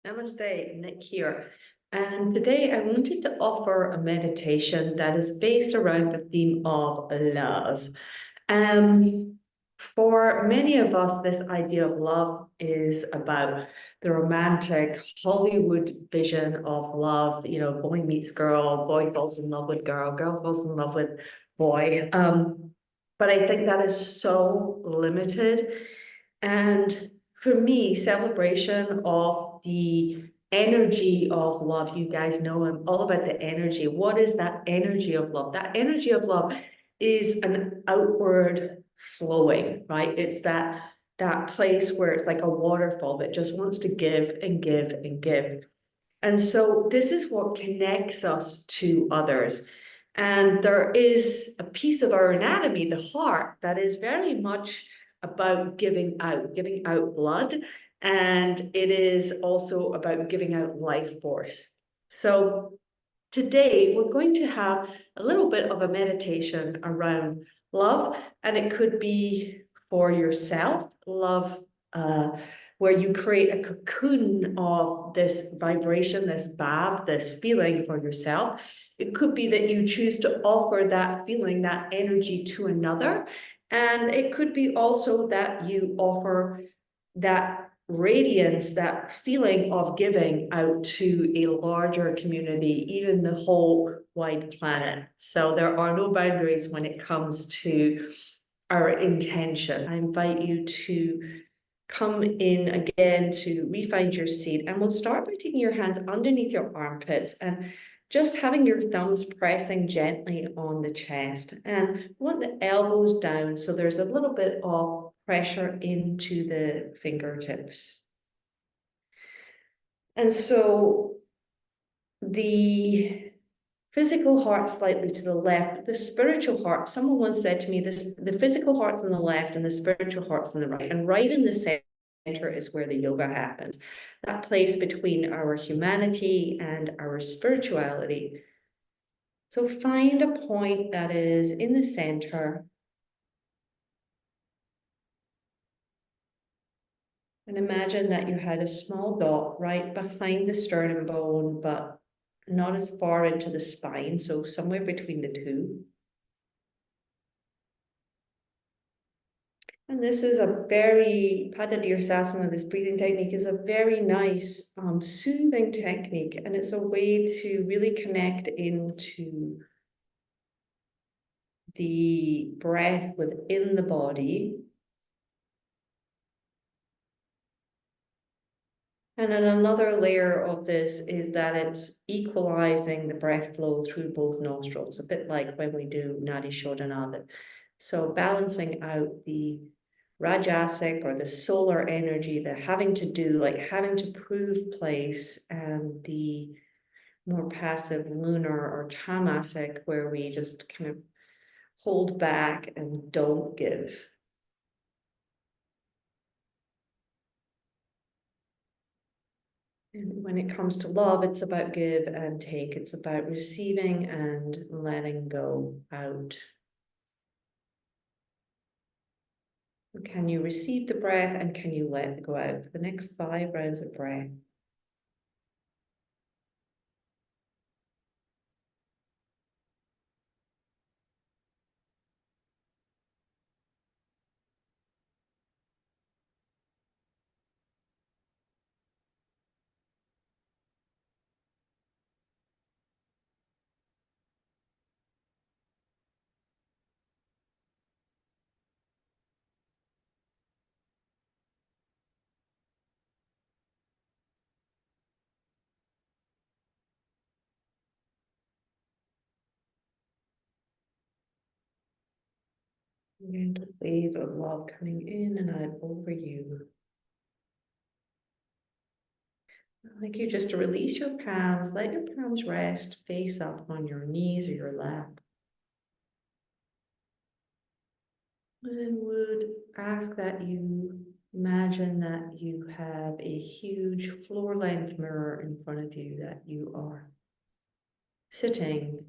Namaste, Nic here. And today I wanted to offer a meditation that is based around the theme of love. Um, for many of us, this idea of love is about the romantic Hollywood vision of love. You know, boy meets girl, boy falls in love with girl, girl falls in love with boy. But I think that is so limited. And for me, celebration of the energy of love, you guys know I'm all about the energy. What is that energy of love? That energy of love is an outward flowing, right? It's that place where it's like a waterfall that just wants to give and give and give. And so this is what connects us to others. And there is a piece of our anatomy, the heart, that is very much about giving out blood. And it is also about giving out life force. So today we're going to have a little bit of a meditation around love, and it could be for yourself, love, where you create a cocoon of this vibration, this bhav, this feeling for yourself. It could be that you choose to offer that feeling, that energy to another. And it could be also that you offer that radiance, that feeling of giving out to a larger community, even the whole wide planet. So there are no boundaries when it comes to our intention. I invite you to come in again to refind your seat, and we'll start by taking your hands underneath your armpits and just having your thumbs pressing gently on the chest, and want the elbows down so there's a little bit of pressure into the fingertips. And so the physical heart slightly to the left, the spiritual heart, someone once said to me, the physical heart's on the left and the spiritual heart's on the right, and right in the center is where the yoga happens. That place between our humanity and our spirituality. So find a point that is in the center. And imagine that you had a small dot right behind the sternum bone, but not as far into the spine, so somewhere between the two. And this is a very, Padadirsasana, this breathing technique is a very nice, soothing technique. And it's a way to really connect into the breath within the body. And then another layer of this is that it's equalizing the breath flow through both nostrils, a bit like when we do Nadi Shodhana. So balancing out the Rajasic or the solar energy, the having to do, like having to prove place, and the more passive lunar or Tamasic, where we just kind of hold back and don't give. And when it comes to love, it's about give and take. It's about receiving and letting go out. Can you receive the breath and can you let it go out for the next 5 rounds of breath? And a wave of love coming in and out over you. I'd like you just to release your palms, let your palms rest face up on your knees or your lap. And would ask that you imagine that you have a huge floor-length mirror in front of you, that you are sitting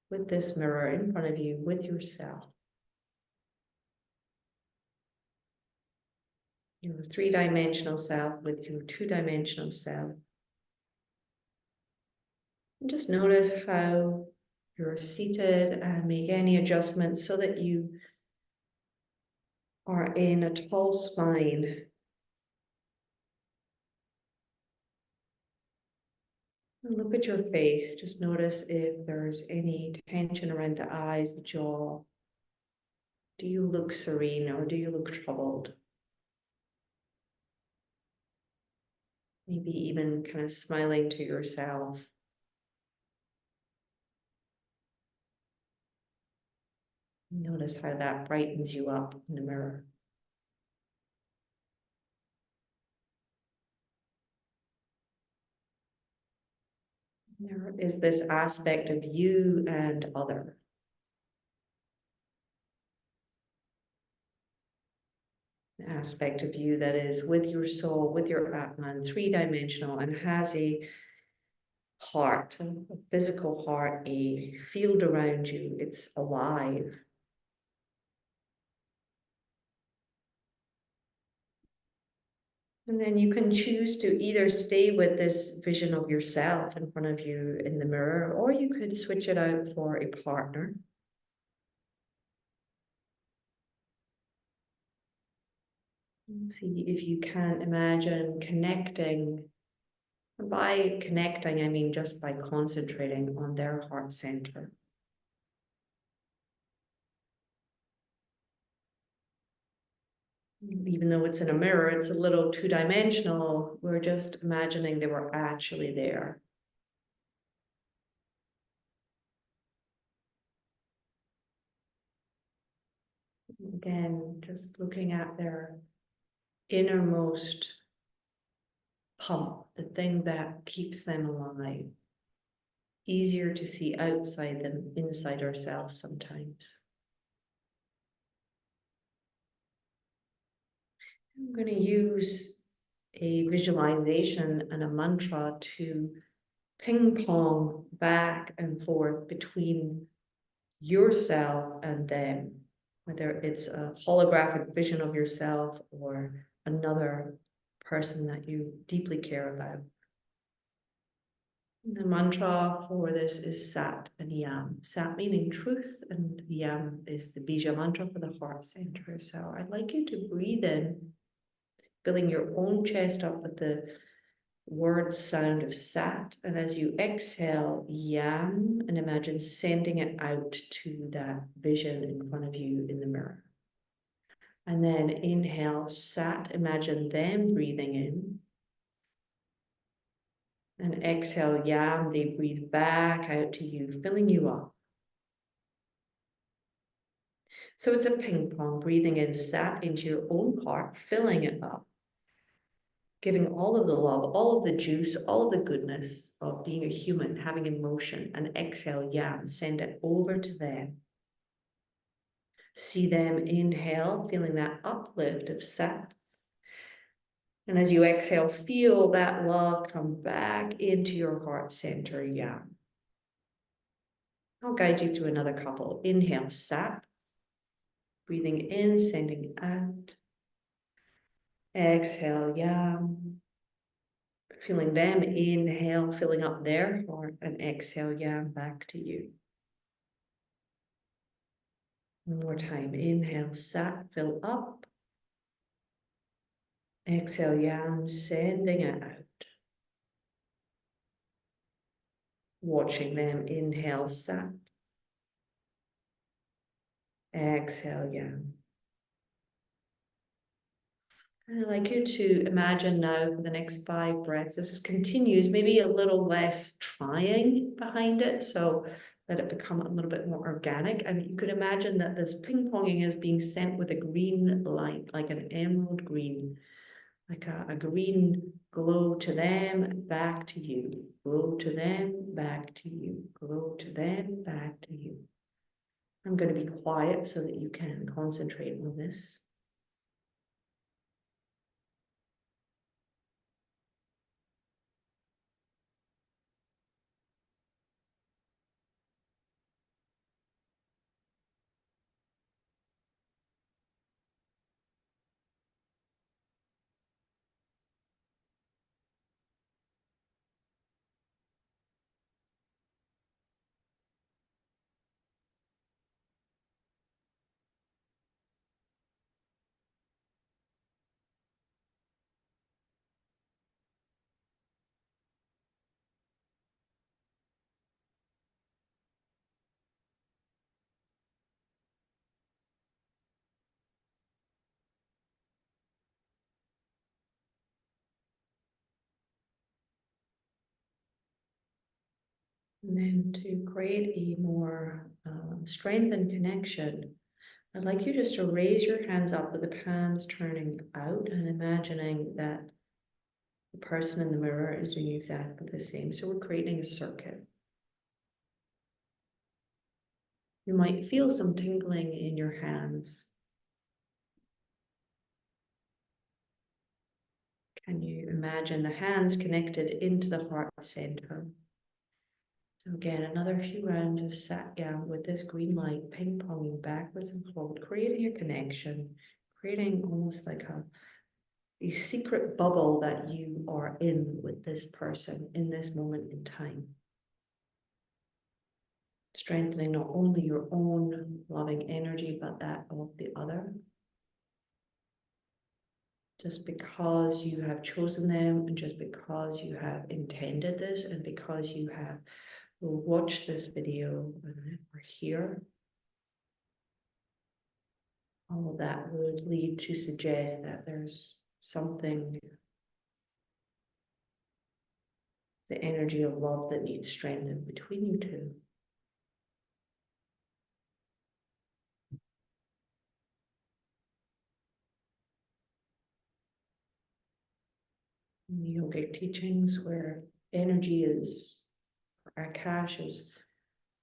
with this mirror in front of you with yourself. your three-dimensional self with your two-dimensional self. And just notice how you're seated and make any adjustments so that you are in a tall spine. And look at your face. Just notice if there's any tension around the eyes, the jaw. Do you look serene or do you look troubled? Maybe even kind of smiling to yourself. Notice how that brightens you up in the mirror. There is this aspect of you and other. An aspect of you that is with your soul, with your Atman, three-dimensional, and has a heart, a physical heart, a field around you. It's alive. And then you can choose to either stay with this vision of yourself in front of you in the mirror, or you could switch it out for a partner. See if you can imagine connecting. And by connecting, I mean just by concentrating on their heart center. Even though it's in a mirror, it's a little two-dimensional. We're just imagining they were actually there. Again, just looking at their innermost pump, the thing that keeps them alive. Easier to see outside than inside ourselves sometimes. I'm going to use a visualization and a mantra to ping pong back and forth between yourself and them, whether it's a holographic vision of yourself or another person that you deeply care about. The mantra for this is Sat and Yam. Sat meaning truth, and Yam is the Bija mantra for the heart center. So I'd like you to breathe in, filling your own chest up with the word sound of Sat. And as you exhale, Yam, and imagine sending it out to that vision in front of you in the mirror. And then inhale, Sat, imagine them breathing in. And exhale, Yam, they breathe back out to you, filling you up. So it's a ping pong, breathing in Sat into your own heart, filling it up, giving all of the love, all of the juice, all of the goodness of being a human, having emotion, and exhale, Yam, send it over to them. See them inhale, feeling that uplift of Sat. And as you exhale, feel that love come back into your heart center, Yam. I'll guide you through another couple. Inhale, Sat. Breathing in, sending out. Exhale, Yam. Feeling them inhale, filling up their heart, and exhale, Yam, back to you. One more time. Inhale, Sat, fill up. Exhale, Yam, sending it out. Watching them inhale, Sat. Exhale, Yam. And I'd like you to imagine now for the next 5 breaths, this continues, maybe a little less trying behind it, so let it become a little bit more organic. And you could imagine that this ping-ponging is being sent with a green light, like an emerald green, like a green glow to them, back to you, glow to them, back to you, glow to them, back to you. I'm going to be quiet so that you can concentrate on this. And then to create a more strengthened connection, I'd like you just to raise your hands up with the palms turning out and imagining that the person in the mirror is doing exactly the same. So we're creating a circuit. You might feel some tingling in your hands. Can you imagine the hands connected into the heart center? So again, another few rounds of satya with this green light ping-ponging backwards and forward, creating a connection, creating almost like a secret bubble that you are in with this person in this moment in time. Strengthening not only your own loving energy, but that of the other. Just because you have chosen them, and just because you have intended this, and because you have watched this video and are here, all of that would lead to suggest that there's something, the energy of love that needs strengthened between you two. In the yogic teachings, where energy is, Akash is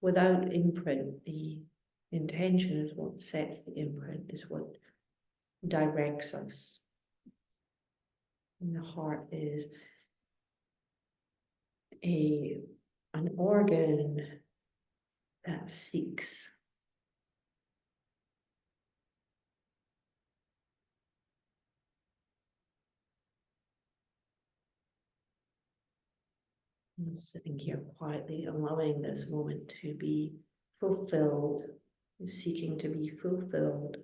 without imprint, the intention is what sets the imprint, is what directs us. And the heart is an organ that seeks. I'm sitting here quietly, allowing this moment to be fulfilled, seeking to be fulfilled.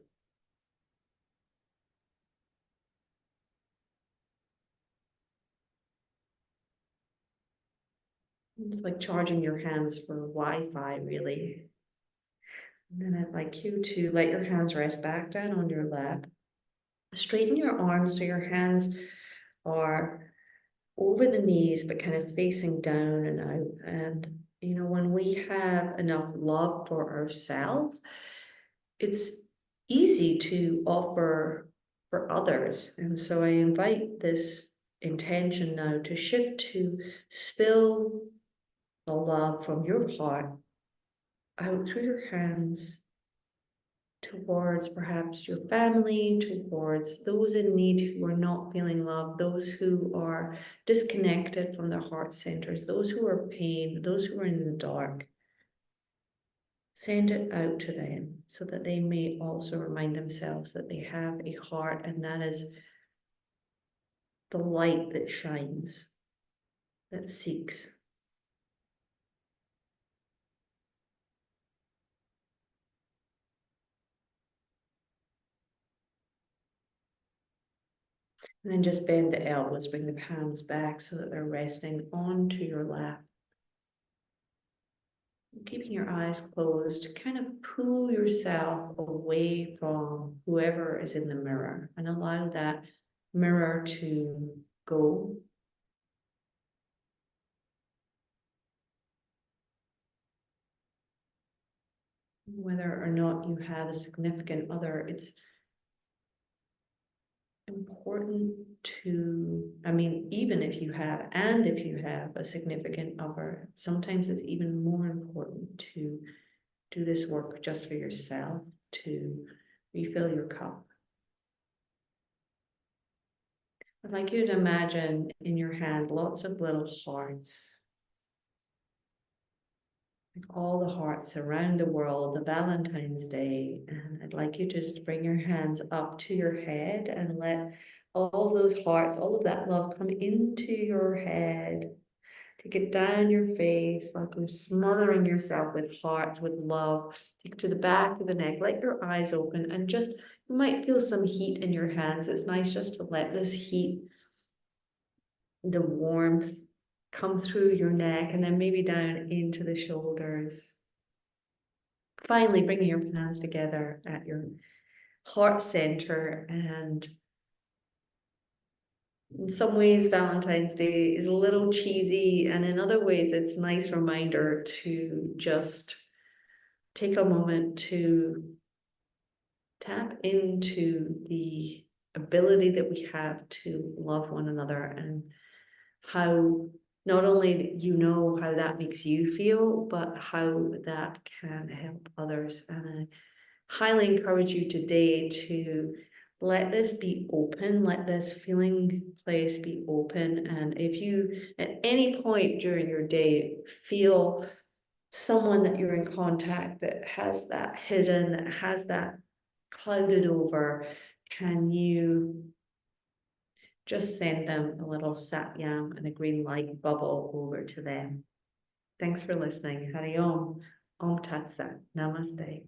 It's like charging your hands for Wi-Fi, really. And then I'd like you to let your hands rest back down on your lap. Straighten your arms so your hands are over the knees, but kind of facing down and out. And, you know, when we have enough love for ourselves, it's easy to offer for others. And so I invite this intention now to shift to spill the love from your heart out through your hands towards perhaps your family, towards those in need who are not feeling love, those who are disconnected from their heart centers, those who are pain, those who are in the dark. Send it out to them so that they may also remind themselves that they have a heart, and that is the light that shines, that seeks. And then just bend the elbows, bring the palms back so that they're resting onto your lap. Keeping your eyes closed, kind of pull yourself away from whoever is in the mirror and allow that mirror to go. Whether or not you have a significant other, it's important to, I mean, even if you have, and if you have a significant other, sometimes it's even more important to do this work just for yourself, to refill your cup. I'd like you to imagine in your hand lots of little hearts, like all the hearts around the world, the Valentine's Day. And I'd like you to just bring your hands up to your head and let all those hearts, all of that love come into your head. Take it down your face, like you're smothering yourself with hearts, with love. Take it to the back of the neck, let your eyes open, and just, you might feel some heat in your hands. It's nice just to let this heat, the warmth, come through your neck and then maybe down into the shoulders. Finally, bringing your hands together at your heart center and In some ways, Valentine's Day is a little cheesy, and in other ways, it's a nice reminder to just take a moment to tap into the ability that we have to love one another, and how not only you know how that makes you feel, but how that can help others. And I highly encourage you today to let this be open, let this feeling place be open. And if you at any point during your day feel someone that you're in contact that has that hidden, that has that clouded over, can you just send them a little satyam and a green light bubble over to them? Thanks for listening. Hari Om. Om Tat Sat. Namaste.